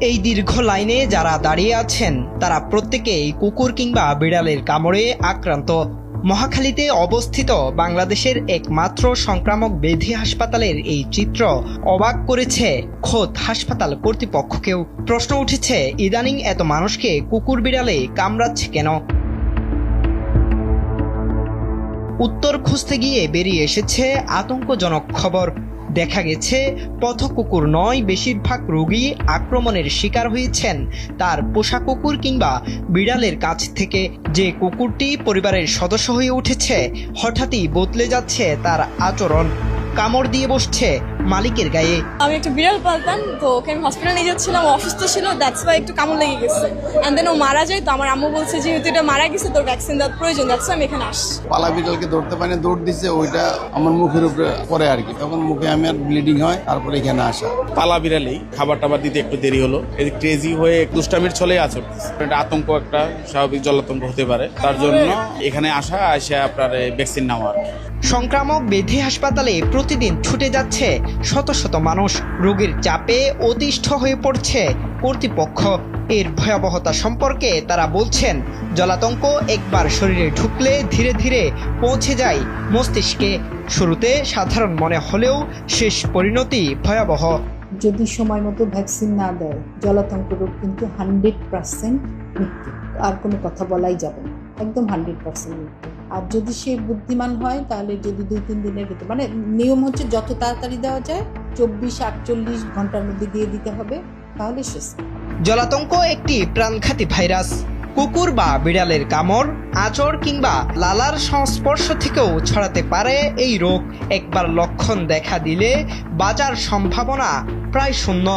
এই দীর্ঘ লাইনে যারা দাঁড়িয়ে আছেন তারা প্রত্যেকেই কুকুর কিংবা বিড়ালের কামড়ে আক্রান্ত। মহাখালীতে অবস্থিত বাংলাদেশের একমাত্র সংক্রামক ব্যাধি হাসপাতালের এই চিত্র অবাক করেছে খোদ হাসপাতাল কর্তৃপক্ষকেও। প্রশ্ন উঠেছে, ইদানিং এত মানুষকে কুকুর বিড়ালে কামড়াচ্ছে কেন? উত্তর খুঁজতে গিয়ে বেরিয়ে এসেছে আতঙ্কজনক খবর। দেখা গেছে পথ কুকুর নয়, বেশিরভাগ রোগী আক্রমণের শিকার হয়েছেন তার পোষা কুকুর কিংবা বিড়ালের কাছ থেকে। যে কুকুরটি পরিবারের সদস্য হয়ে উঠেছে, হঠাৎই বদলে যাচ্ছে তার আচরণ, কামড় দিয়ে বসছে মালিকের গায়ে। আমি একটা বিড়াল পালতাম, তো ওকে আমি হসপিটাল নিয়ে যাচ্ছিলাম, ও অসুস্থ ছিল, দ্যাটস ওয়াই একটু কামড় লেগে গেছে। অ্যান্ড দেন ও মারা যায়, তো আমার আম্মু বলছে যেহেতু এটা মারা গেছে তোর ভ্যাকসিন দেওয়ার প্রয়োজন, দ্যাটস ওয়াই আমি এখানে আসছি। পালা বিড়ালকে ধরতে পারি না, দৌড় দিচ্ছে, ওইটা আমার মুখের উপরে পড়ে আর কি, তখন মুখে আমি আর ব্লিডিং হয়, তারপরে এখানে আসা। পালা বিড়ালেই খাবার টাবার দিতে একটু দেরি হলো, এই ক্রেজি হয়ে দুষ্টামির ছলে আচরণ, এটা আতঙ্ক, একটা স্বাভাবিক জলাতঙ্ক হতে পারে, তার জন্য এখানে আসে আপনার ভ্যাকসিন নেওয়া। সংক্রামক ব্যাধি হাসপাতালে প্রতিদিন ছুটে যাচ্ছে শত শত মানুষ। রোগীর চাপে অতিষ্ঠ হয়ে পড়ছে কর্তৃপক্ষ। এর ভয়াবহতা সম্পর্কে তারা বলছেন, জলাতঙ্ক একবার শরীরে ঢুকলে ধীরে ধীরে পৌঁছে যায় মস্তিষ্কে। শুরুতে সাধারণ মনে হলেও শেষ পরিণতি ভয়াবহ। যদি সময় মতো ভ্যাকসিন না দেয়, জলাতঙ্ক রোগ কিন্তু 100% মৃত্যু, আর কোনো কথা বলাই যাবে না, একদম 100% মৃত্যু। আর যদি সে বুদ্ধিমান হয়, তাহলে যদি 2-3 দিনের ভিতরে, মানে নিয়ম হচ্ছে যত তাড়াতাড়ি দেওয়া যায় 24-48 ঘন্টার মধ্যে দিয়ে দিতে হবে, তাহলে শেষ। জলাতঙ্ক একটি প্রাণঘাতী ভাইরাস। কুকুর বা বিড়ালের কামড়, আঁচড় কিংবা লালার সংস্পর্শ থেকেও ছড়াতে পারে এই রোগ। একবার লক্ষণ দেখা দিলে বাঁচার সম্ভাবনা প্রায় শূন্য।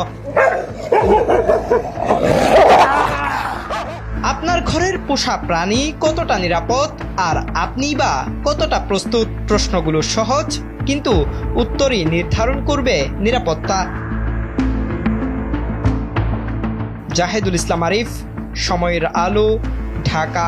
আপনার ঘরের পোষা প্রাণী কতটা নিরাপদ, আর আপনিই বা কতটা প্রস্তুত? প্রশ্নগুলো সহজ, কিন্তু উত্তরই নির্ধারণ করবে নিরাপত্তা। জাহেদুল ইসলাম আরিফ, সময়ের আলো, ঢাকা।